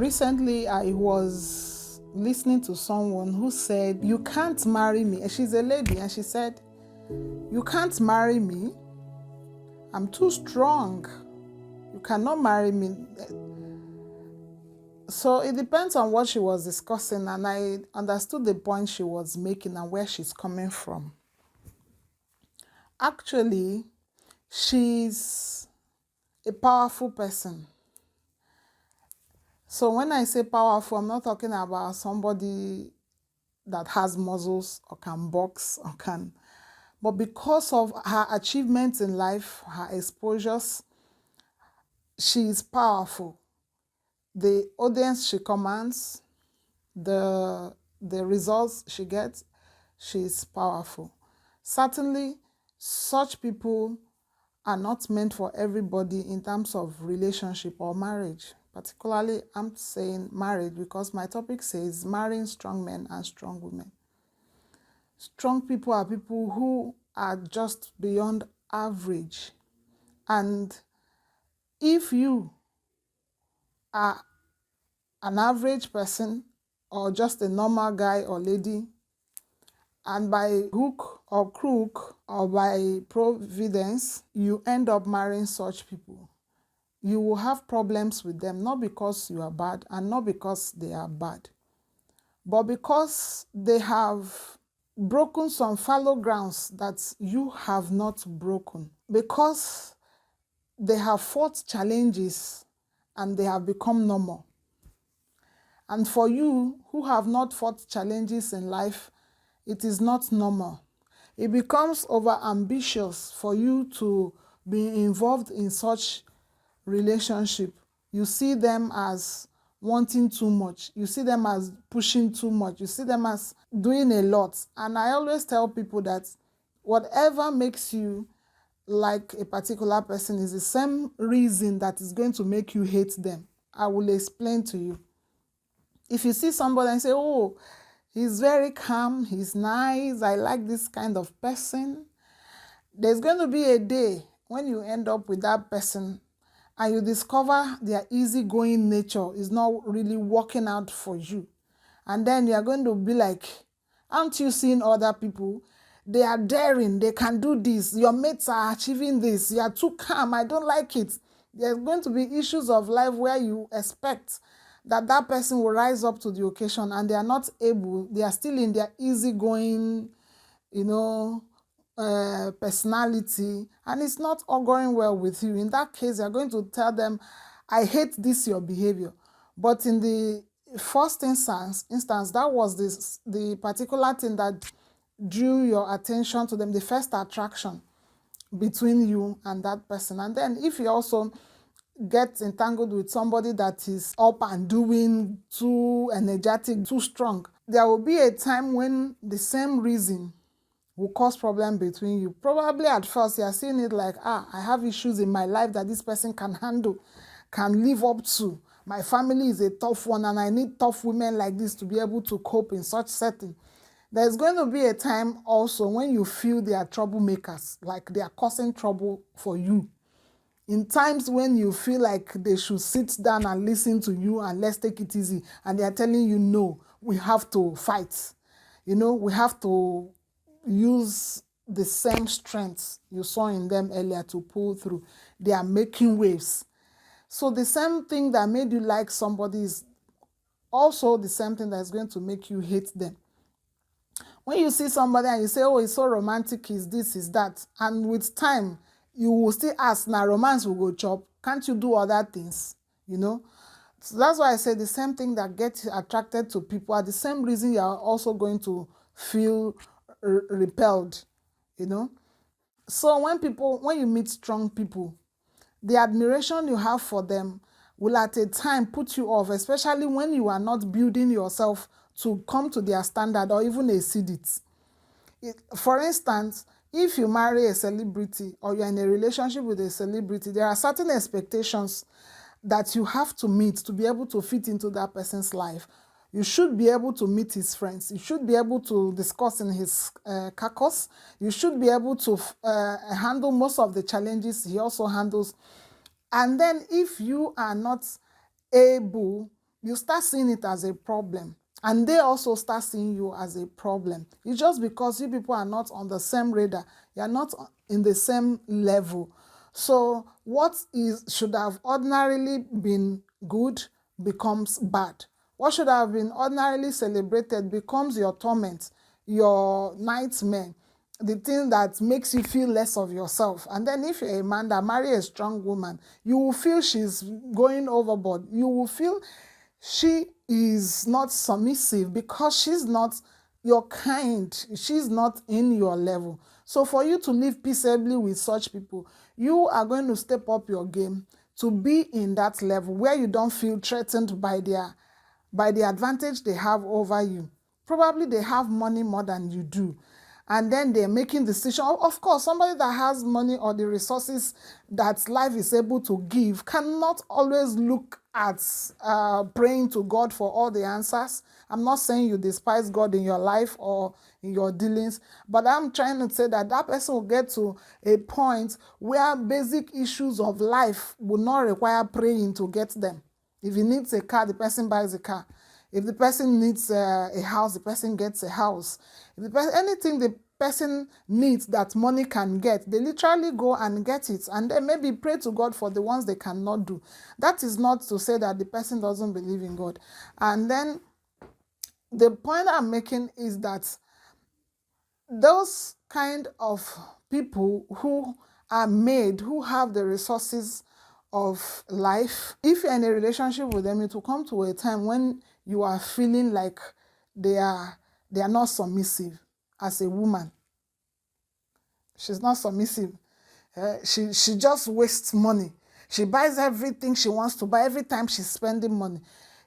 Recently, I was listening to someone who said, "You can't marry me." And she's a lady, and she said, "You can't marry me. I'm too strong. You cannot marry me." So it depends on what she was discussing, and I understood the point she was making and where she's coming from. Actually, she's a powerful person. So when I say powerful, I'm not talking about somebody that has muscles or can box or can, but because of her achievements in life, her exposures, she is powerful. The audience she commands, the results she gets, she is powerful. Certainly, such people are not meant for everybody in terms of relationship or marriage. Particularly, I'm saying marriage because my topic says marrying strong men and strong women. Strong people are people who are just beyond average. And if you are an average person or just a normal guy or lady, and by hook or crook or by providence, you end up marrying such people, you will have problems with them, not because you are bad and not because they are bad, but because they have broken some fallow grounds that you have not broken, because they have fought challenges and they have become normal. And for you who have not fought challenges in life, it is not normal. It becomes over ambitious for you to be involved in such relationship. You see them as wanting too much. You see them as pushing too much. You see them as doing a lot. And I always tell people that whatever makes you like a particular person is the same reason that is going to make you hate them. I will explain to you. If you see somebody and say, "Oh, he's very calm, he's nice, I like this kind of person," there's going to be a day when you end up with that person and you discover their easygoing nature is not really working out for you. And then you're going to be like, "Aren't you seeing other people? They are daring, they can do this, your mates are achieving this, you are too calm, I don't like it." There's going to be issues of life where you expect that person will rise up to the occasion and they are not able, they are still in their easygoing, personality, and it's not all going well with you. In that case, you're going to tell them, "I hate this your behavior." But in the first instance, that was the particular thing that drew your attention to them, the first attraction between you and that person. And then if you also get entangled with somebody that is up and doing, too energetic, too strong, there will be a time when the same reason will cause problem between you. Probably at first you are seeing it like, I have issues in my life that this person can handle, can live up to. My family is a tough one and I need tough women like this to be able to cope in such setting. There's going to be a time also when you feel they are troublemakers, like they are causing trouble for you. In times when you feel like they should sit down and listen to you and let's take it easy, and they are telling you, "No, we have to fight. We have to use the same strength you saw in them earlier to pull through." They are making waves. So the same thing that made you like somebody is also the same thing that is going to make you hate them. When you see somebody and you say, "Oh, it's so romantic, is this, is that," and with time, you will still ask, "Now romance will go chop. Can't you do other things?" So that's why I say the same thing that gets you attracted to people are the same reason you are also going to feel repelled. So when you meet strong people, the admiration you have for them will at a time put you off, especially when you are not building yourself to come to their standard or even exceed it. For instance, if you marry a celebrity or you're in a relationship with a celebrity, there are certain expectations that you have to meet to be able to fit into that person's life. You should be able to meet his friends. You should be able to discuss in his caucus. You should be able to handle most of the challenges he also handles. And then if you are not able, you start seeing it as a problem. And they also start seeing you as a problem. It's just because you people are not on the same radar. You're not in the same level. So what should have ordinarily been good becomes bad. What should have been ordinarily celebrated becomes your torment, your nightmare, the thing that makes you feel less of yourself. And then if you're a man that marry a strong woman, you will feel she's going overboard. You will feel she is not submissive because she's not your kind. She's not in your level. So for you to live peaceably with such people, you are going to step up your game to be in that level where you don't feel threatened by the advantage they have over you. Probably they have money more than you do. And then they're making decisions. Of course, somebody that has money or the resources that life is able to give cannot always look at praying to God for all the answers. I'm not saying you despise God in your life or in your dealings, but I'm trying to say that that person will get to a point where basic issues of life will not require praying to get them. If he needs a car, the person buys a car. If the person needs a house, the person gets a house. If the person, anything the person needs that money can get, they literally go and get it. And then maybe pray to God for the ones they cannot do. That is not to say that the person doesn't believe in God. And then the point I'm making is that those kind of people who are made, who have the resources of life, if you're in a relationship with them, it will come to a time when you are feeling like they are not submissive. As a woman, she's not submissive. She just wastes money. She buys everything she wants to buy every time she's spending money.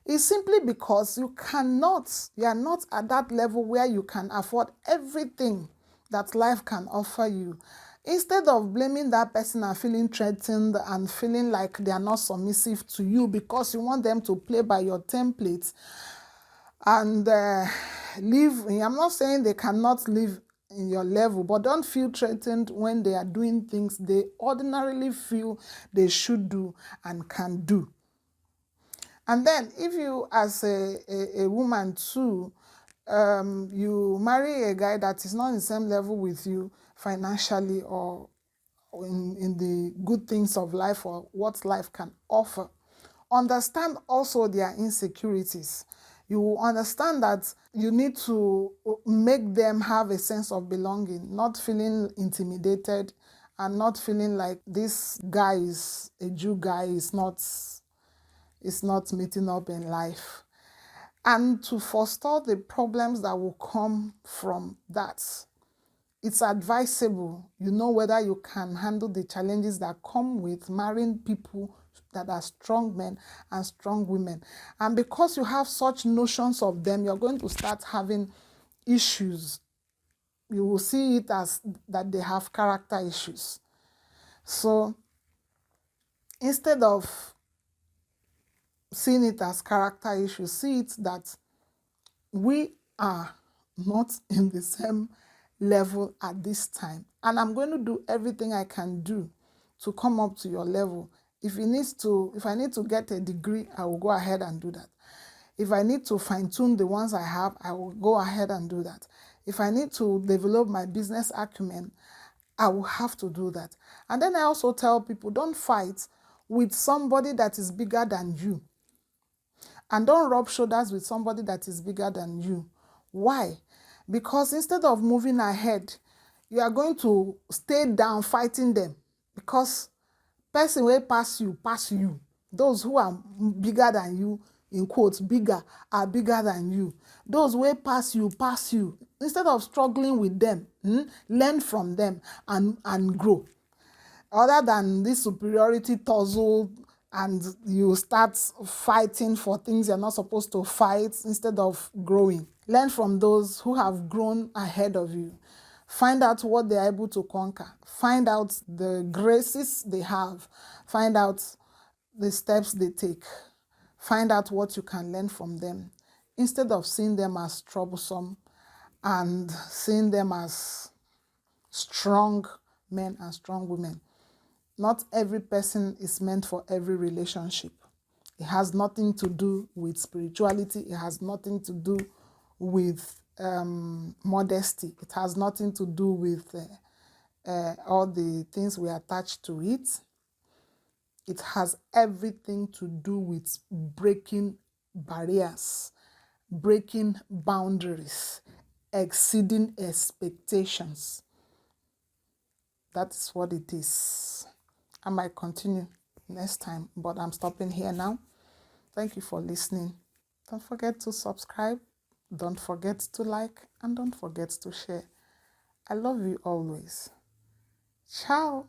It's simply because you are not at that level where you can afford everything that life can offer you. Instead of blaming that person and feeling threatened and feeling like they are not submissive to you because you want them to play by your templates and live, I'm not saying they cannot live in your level, but don't feel threatened when they are doing things they ordinarily feel they should do and can do. And then if you, as a woman too, you marry a guy that is not in the same level with you financially or in the good things of life or what life can offer, understand also their insecurities. You will understand that you need to make them have a sense of belonging, not feeling intimidated and not feeling like this guy is a Jew guy is not meeting up in life. And to forestall the problems that will come from that, it's advisable, whether you can handle the challenges that come with marrying people that are strong men and strong women. And because you have such notions of them, you're going to start having issues. You will see it as that they have character issues. So instead of seeing it as character issues, see it that we are not in the same level at this time. And I'm going to do everything I can do to come up to your level. If I need to get a degree, I will go ahead and do that. If I need to fine-tune the ones I have, I will go ahead and do that. If I need to develop my business acumen, I will have to do that. And then I also tell people, don't fight with somebody that is bigger than you. And don't rub shoulders with somebody that is bigger than you. Why? Because instead of moving ahead, you are going to stay down fighting them. Because person will pass you. Those who are bigger than you, in quotes, bigger, are bigger than you. Those who pass you. Instead of struggling with them, learn from them and grow. Other than this superiority tussle, and you start fighting for things you're not supposed to fight instead of growing. Learn from those who have grown ahead of you. Find out what they're able to conquer. Find out the graces they have. Find out the steps they take. Find out what you can learn from them instead of seeing them as troublesome and seeing them as strong men and strong women. Not every person is meant for every relationship. It has nothing to do with spirituality. It has nothing to do with modesty. It has nothing to do with all the things we attach to it. It has everything to do with breaking barriers, breaking boundaries, exceeding expectations. That is what it is. I might continue next time, but I'm stopping here now. Thank you for listening. Don't forget to subscribe. Don't forget to like, and don't forget to share. I love you always. Ciao.